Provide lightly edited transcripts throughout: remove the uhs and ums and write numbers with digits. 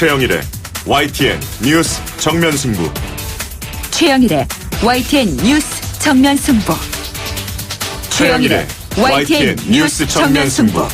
최영일의 YTN 뉴스 정면 승부. 최영일의 YTN 뉴스 정면 승부. 최영일의 YTN 뉴스 정면 승부.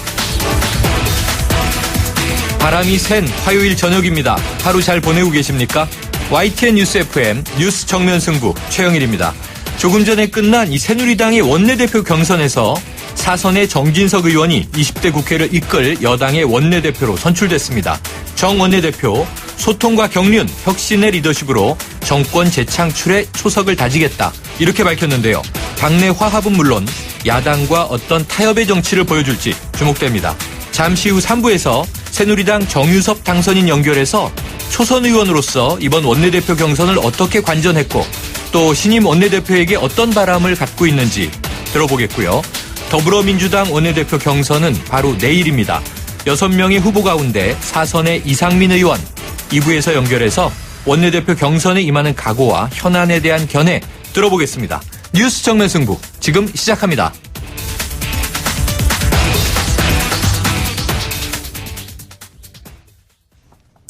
바람이 센 화요일 저녁입니다. 하루 잘 보내고 계십니까? YTN 뉴스 FM 뉴스 정면 승부 최영일입니다. 조금 전에 끝난 이 새누리당의 원내대표 경선에서 사선의 정진석 의원이 20대 국회를 이끌 여당의 원내대표로 선출됐습니다. 정 원내대표, 소통과 경륜, 혁신의 리더십으로 정권 재창출에 초석을 다지겠다. 이렇게 밝혔는데요. 당내 화합은 물론 야당과 어떤 타협의 정치를 보여줄지 주목됩니다. 잠시 후 3부에서 새누리당 정유섭 당선인 연결해서 초선 의원으로서 이번 원내대표 경선을 어떻게 관전했고 또 신임 원내대표에게 어떤 바람을 갖고 있는지 들어보겠고요. 더불어민주당 원내대표 경선은 바로 내일입니다. 6명의 후보 가운데 사선의 이상민 의원 2부에서 연결해서 원내대표 경선에 임하는 각오와 현안에 대한 견해 들어보겠습니다. 뉴스 정면 승부 지금 시작합니다.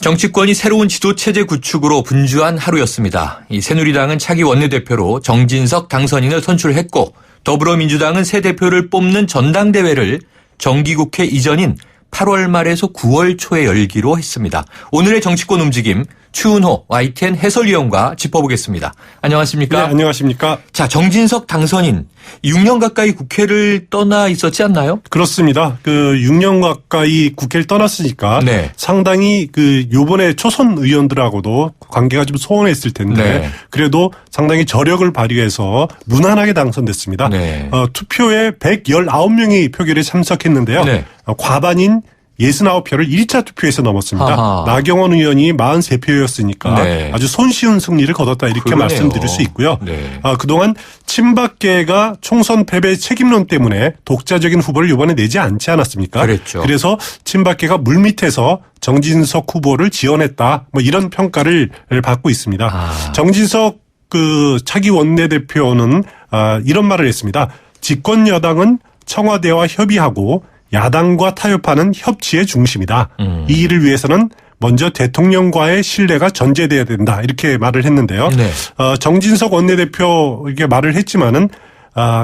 정치권이 새로운 지도체제 구축으로 분주한 하루였습니다. 이 새누리당은 차기 원내대표로 정진석 당선인을 선출했고 더불어민주당은 새 대표를 뽑는 전당대회를 정기국회 이전인 8월 말에서 9월 초에 열기로 했습니다. 오늘의 정치권 움직임 추은호 YTN 해설위원과 짚어보겠습니다. 안녕하십니까? 네, 안녕하십니까? 자, 정진석 당선인 6년 가까이 국회를 떠나 있었지 않나요? 그렇습니다. 6년 가까이 국회를 떠났으니까 네. 상당히 요번에 초선 의원들하고도 관계가 좀 소원했을 텐데 네. 그래도 상당히 저력을 발휘해서 무난하게 당선됐습니다. 네. 투표에 119명이 표결에 참석했는데요. 네. 과반인 69표를 1차 투표에서 넘었습니다. 아하. 나경원 의원이 43표였으니까 네. 아주 손쉬운 승리를 거뒀다 이렇게 그러네요. 말씀드릴 수 있고요. 네. 그동안 친박계가 총선 패배 책임론 때문에 독자적인 후보를 이번에 내지 않지 않았습니까? 그랬죠. 그래서 친박계가 물밑에서 정진석 후보를 지원했다. 이런 평가를 받고 있습니다. 정진석 차기 원내대표는 이런 말을 했습니다. 집권 여당은 청와대와 협의하고 야당과 타협하는 협치의 중심이다. 이 일을 위해서는 먼저 대통령과의 신뢰가 전제돼야 된다. 이렇게 말을 했는데요. 네. 정진석 원내대표 이렇게 말을 했지만은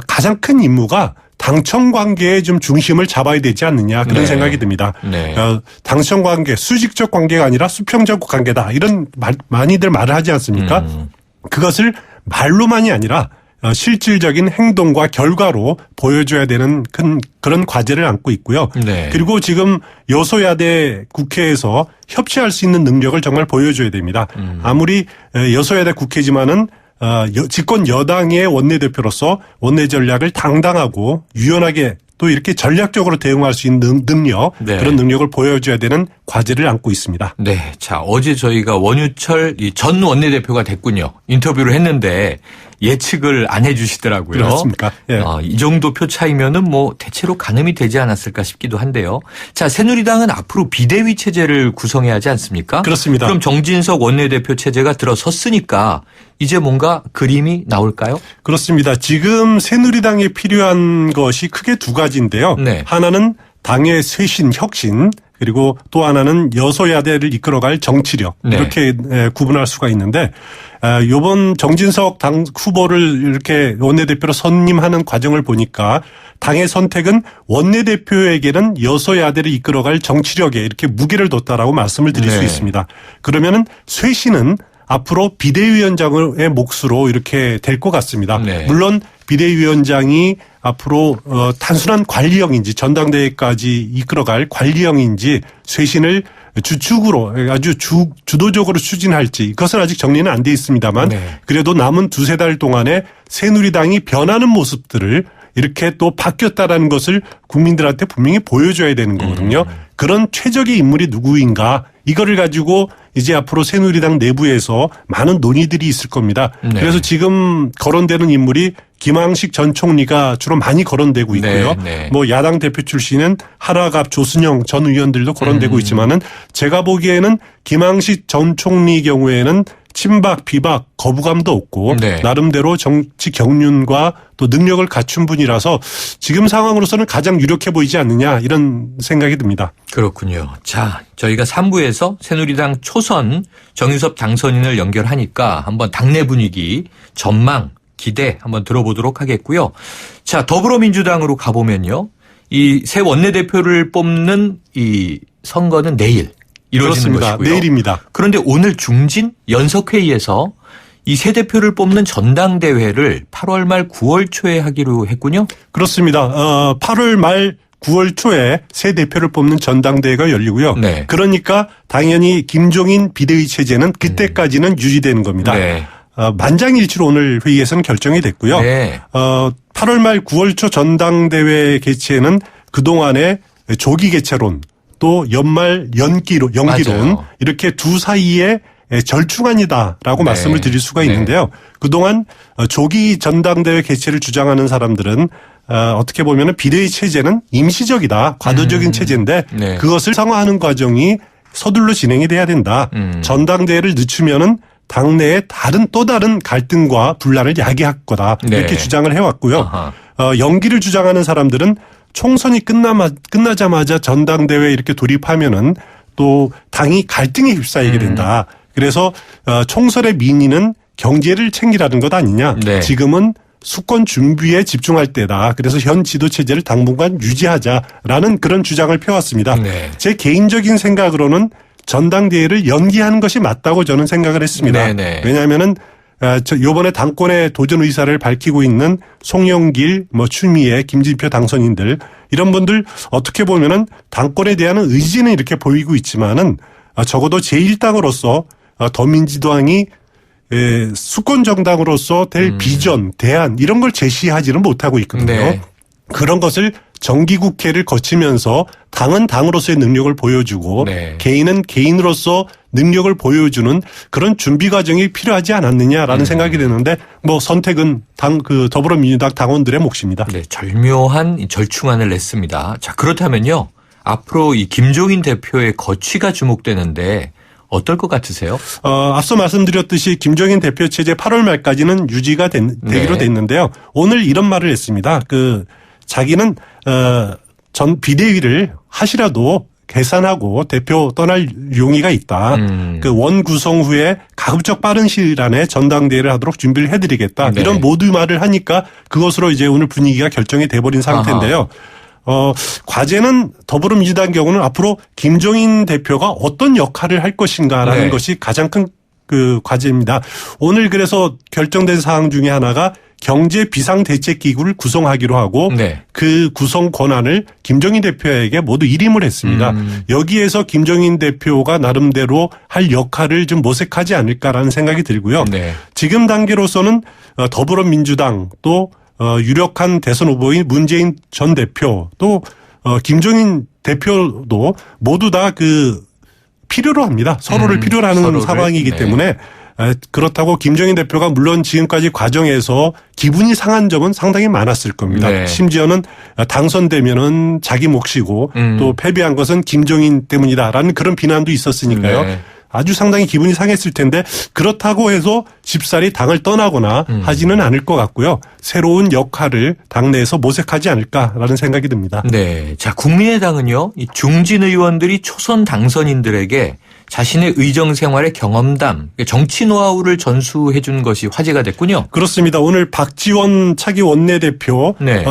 가장 큰 임무가 당청 관계의 좀 중심을 잡아야 되지 않느냐 그런 네. 생각이 듭니다. 네. 당청 관계, 수직적 관계가 아니라 수평적 관계다. 이런 많이들 말을 하지 않습니까? 그것을 말로만이 아니라 실질적인 행동과 결과로 보여줘야 되는 그런 과제를 안고 있고요. 네. 그리고 지금 여소야대 국회에서 협치할 수 있는 능력을 정말 보여줘야 됩니다. 아무리 여소야대 국회지만은 집권 여당의 원내대표로서 원내 전략을 당당하고 유연하게 또 이렇게 전략적으로 대응할 수 있는 능력 네. 그런 능력을 보여줘야 되는 과제를 안고 있습니다. 네. 자, 어제 저희가 원유철 전 원내대표가 됐군요. 인터뷰를 했는데 예측을 안 해 주시더라고요. 그렇습니까? 예. 이 정도 표 차이면은 대체로 가늠이 되지 않았을까 싶기도 한데요. 자, 새누리당은 앞으로 비대위 체제를 구성해야 하지 않습니까? 그렇습니다. 그럼 정진석 원내대표 체제가 들어섰으니까 이제 뭔가 그림이 나올까요? 그렇습니다. 지금 새누리당에 필요한 것이 크게 두 가지인데요. 네. 하나는 당의 쇄신, 혁신 그리고 또 하나는 여소야대를 이끌어갈 정치력 네. 이렇게 구분할 수가 있는데 이번 정진석 당 후보를 이렇게 원내대표로 선임하는 과정을 보니까 당의 선택은 원내대표에게는 여소야대를 이끌어갈 정치력에 이렇게 무게를 뒀다라고 말씀을 드릴 네. 수 있습니다. 그러면은 쇄신은 앞으로 비대위원장의 몫으로 이렇게 될 것 같습니다. 네. 물론 비대위원장이 앞으로 단순한 관리형인지 전당대회까지 이끌어갈 관리형인지 쇄신을 주축으로 아주 주도적으로 추진할지 그것은 아직 정리는 안 돼 있습니다만 네. 그래도 남은 두세 달 동안에 새누리당이 변하는 모습들을 이렇게 또 바뀌었다라는 것을 국민들한테 분명히 보여줘야 되는 거거든요. 그런 최적의 인물이 누구인가 이거를 가지고 이제 앞으로 새누리당 내부에서 많은 논의들이 있을 겁니다. 네. 그래서 지금 거론되는 인물이 김황식 전 총리가 주로 많이 거론되고 있고요. 네. 야당 대표 출신은 하라갑 조순영 전 의원들도 거론되고 있지만은 제가 보기에는 김황식 전 총리 경우에는 친박, 비박, 거부감도 없고 네. 나름대로 정치 경륜과 또 능력을 갖춘 분이라서 지금 상황으로서는 가장 유력해 보이지 않느냐 이런 생각이 듭니다. 그렇군요. 자, 저희가 3부에서 새누리당 초선 정유섭 당선인을 연결하니까 한번 당내 분위기, 전망, 기대 한번 들어보도록 하겠고요. 자, 더불어민주당으로 가보면요. 이 새 원내대표를 뽑는 이 선거는 내일 이루어지는 그렇습니다. 것이고요. 내일입니다. 그런데 오늘 중진 연석회의에서 이 새 대표를 뽑는 전당대회를 8월 말 9월 초에 하기로 했군요. 그렇습니다. 8월 말 9월 초에 새 대표를 뽑는 전당대회가 열리고요. 네. 그러니까 당연히 김종인 비대위 체제는 그때까지는 유지되는 겁니다. 네. 만장일치로 오늘 회의에서는 결정이 됐고요. 네. 8월 말 9월 초 전당대회 개최는 그동안의 조기 개최론 또 연말 연기론 맞아요. 이렇게 두 사이에 절충안이다라고 네. 말씀을 드릴 수가 네. 있는데요. 그동안 조기 전당대회 개최를 주장하는 사람들은 어떻게 보면 비대위 체제는 임시적이다. 과도적인 체제인데 네. 그것을 상화하는 과정이 서둘러 진행이 돼야 된다. 전당대회를 늦추면은 당내에 또 다른 갈등과 분란을 야기할 거다. 네. 이렇게 주장을 해왔고요. 아하. 연기를 주장하는 사람들은 총선이 끝나자마자 전당대회에 이렇게 돌입하면은 또 당이 갈등에 휩싸이게 된다. 그래서 총선의 민의는 경제를 챙기라는 것 아니냐. 네. 지금은 수권 준비에 집중할 때다. 그래서 현 지도 체제를 당분간 유지하자라는 그런 주장을 펴왔습니다. 네. 제 개인적인 생각으로는 전당대회를 연기하는 것이 맞다고 저는 생각을 했습니다. 네네. 왜냐하면은 이번에 당권의 도전 의사를 밝히고 있는 송영길, 추미애, 김진표 당선인들 이런 분들 어떻게 보면은 당권에 대한 의지는 이렇게 보이고 있지만은 적어도 제1당으로서 더민주당이 수권 정당으로서 될 비전, 대안 이런 걸 제시하지는 못하고 있거든요. 네. 그런 것을 정기국회를 거치면서 당은 당으로서의 능력을 보여주고 네. 개인은 개인으로서 능력을 보여주는 그런 준비 과정이 필요하지 않았느냐라는 생각이 드는데 선택은 더불어민주당 당원들의 몫입니다. 네, 절묘한 이 절충안을 냈습니다. 자, 그렇다면요. 앞으로 이 김종인 대표의 거취가 주목되는데 어떨 것 같으세요? 앞서 말씀드렸듯이 김종인 대표 체제 8월 말까지는 유지가 되기로 됐는데요. 오늘 이런 말을 했습니다. 자기는 전 비대위를 하시라도 계산하고 대표 떠날 용의가 있다. 원 구성 후에 가급적 빠른 시일 안에 전당대회를 하도록 준비를 해드리겠다. 네. 이런 모두 말을 하니까 그것으로 이제 오늘 분위기가 결정이 돼버린 상태인데요. 과제는 더불어민주당 경우는 앞으로 김종인 대표가 어떤 역할을 할 것인가라는 네. 것이 가장 큰 과제입니다. 오늘 그래서 결정된 사항 중에 하나가 경제 비상대책기구를 구성하기로 하고 네. 그 구성 권한을 김종인 대표에게 모두 일임을 했습니다. 여기에서 김종인 대표가 나름대로 할 역할을 좀 모색하지 않을까라는 생각이 들고요. 네. 지금 단계로서는 더불어민주당 또 유력한 대선 후보인 문재인 전 대표 또 김종인 대표도 모두 다 필요로 합니다. 서로를 필요로 하는 상황이기 네. 때문에 그렇다고 김종인 대표가 물론 지금까지 과정에서 기분이 상한 점은 상당히 많았을 겁니다. 네. 심지어는 당선되면은 자기 몫이고 또 패배한 것은 김종인 때문이다라는 그런 비난도 있었으니까요. 네. 아주 상당히 기분이 상했을 텐데 그렇다고 해서 쉽사리 당을 떠나거나 하지는 않을 것 같고요. 새로운 역할을 당내에서 모색하지 않을까라는 생각이 듭니다. 네. 자, 국민의당은요, 이 중진 의원들이 초선 당선인들에게 자신의 의정 생활의 경험담, 정치 노하우를 전수해 준 것이 화제가 됐군요. 그렇습니다. 오늘 박지원 차기 원내대표가 네.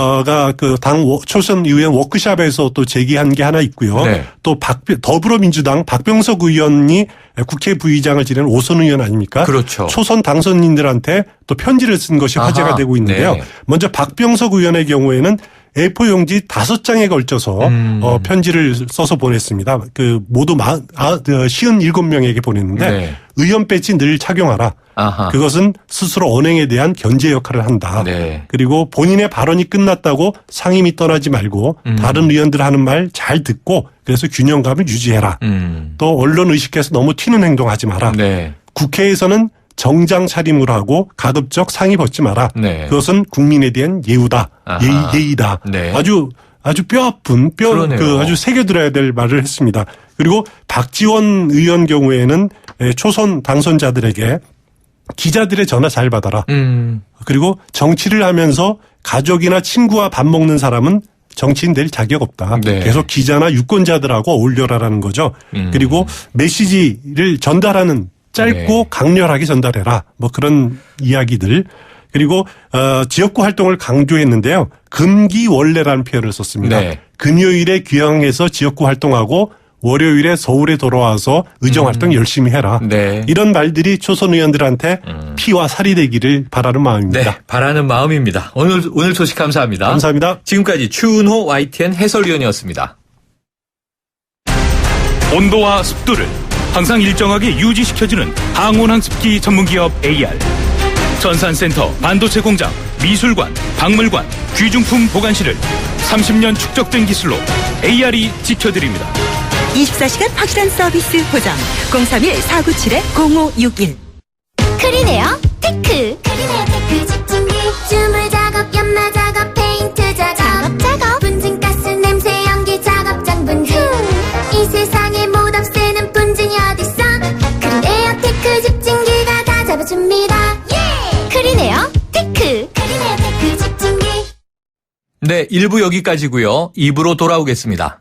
당 초선 의원 워크숍에서 또 제기한 게 하나 있고요. 네. 또 더불어민주당 박병석 의원이 국회 부의장을 지내는 5선 의원 아닙니까? 그렇죠. 초선 당선인들한테 또 편지를 쓴 것이 화제가 아하. 되고 있는데요. 네. 먼저 박병석 의원의 경우에는 A4 용지 5장에 걸쳐서 편지를 써서 보냈습니다. 모두 57명에게 보냈는데 네. 의원 배지 늘 착용하라. 아하. 그것은 스스로 언행에 대한 견제 역할을 한다. 네. 그리고 본인의 발언이 끝났다고 상임위 떠나지 말고 다른 의원들 하는 말 잘 듣고 그래서 균형감을 유지해라. 또 언론 의식해서 너무 튀는 행동하지 마라. 네. 국회에서는 정장 차림을 하고 가급적 상의 벗지 마라. 네. 그것은 국민에 대한 예우다. 아하. 예의다. 네. 아주 뼈 아픈 그러네요. 아주 새겨들어야 될 말을 했습니다. 그리고 박지원 의원 경우에는 초선 당선자들에게 기자들의 전화 잘 받아라. 그리고 정치를 하면서 가족이나 친구와 밥 먹는 사람은 정치인 될 자격 없다. 네. 계속 기자나 유권자들하고 어울려라라는 거죠. 그리고 메시지를 전달하는 짧고 네. 강렬하게 전달해라. 뭐 그런 이야기들. 그리고 지역구 활동을 강조했는데요. 금기원래라는 표현을 썼습니다. 네. 금요일에 귀향해서 지역구 활동하고 월요일에 서울에 돌아와서 의정활동 열심히 해라. 네. 이런 말들이 초선 의원들한테 피와 살이 되기를 바라는 마음입니다. 네, 바라는 마음입니다. 오늘 소식 감사합니다. 감사합니다. 지금까지 추은호 YTN 해설위원이었습니다. 온도와 습도를 항상 일정하게 유지시켜주는 항온항습기 전문기업 AR. 전산센터, 반도체 공장, 미술관, 박물관, 귀중품 보관실을 30년 축적된 기술로 AR이 지켜드립니다. 24시간 확실한 서비스 보장 031-497-0561 크리네어 테크 집중기 주물 작업 연마 작업 페인트 작업 분진가스 냄새 연기 작업장 분진 이 세상에 못 없애는 분진이 어딨어 크리네어 테크 집중기가 다 잡아줍니다 크리네어 테크 집중기 네, 1부 여기까지고요. 2부로 돌아오겠습니다.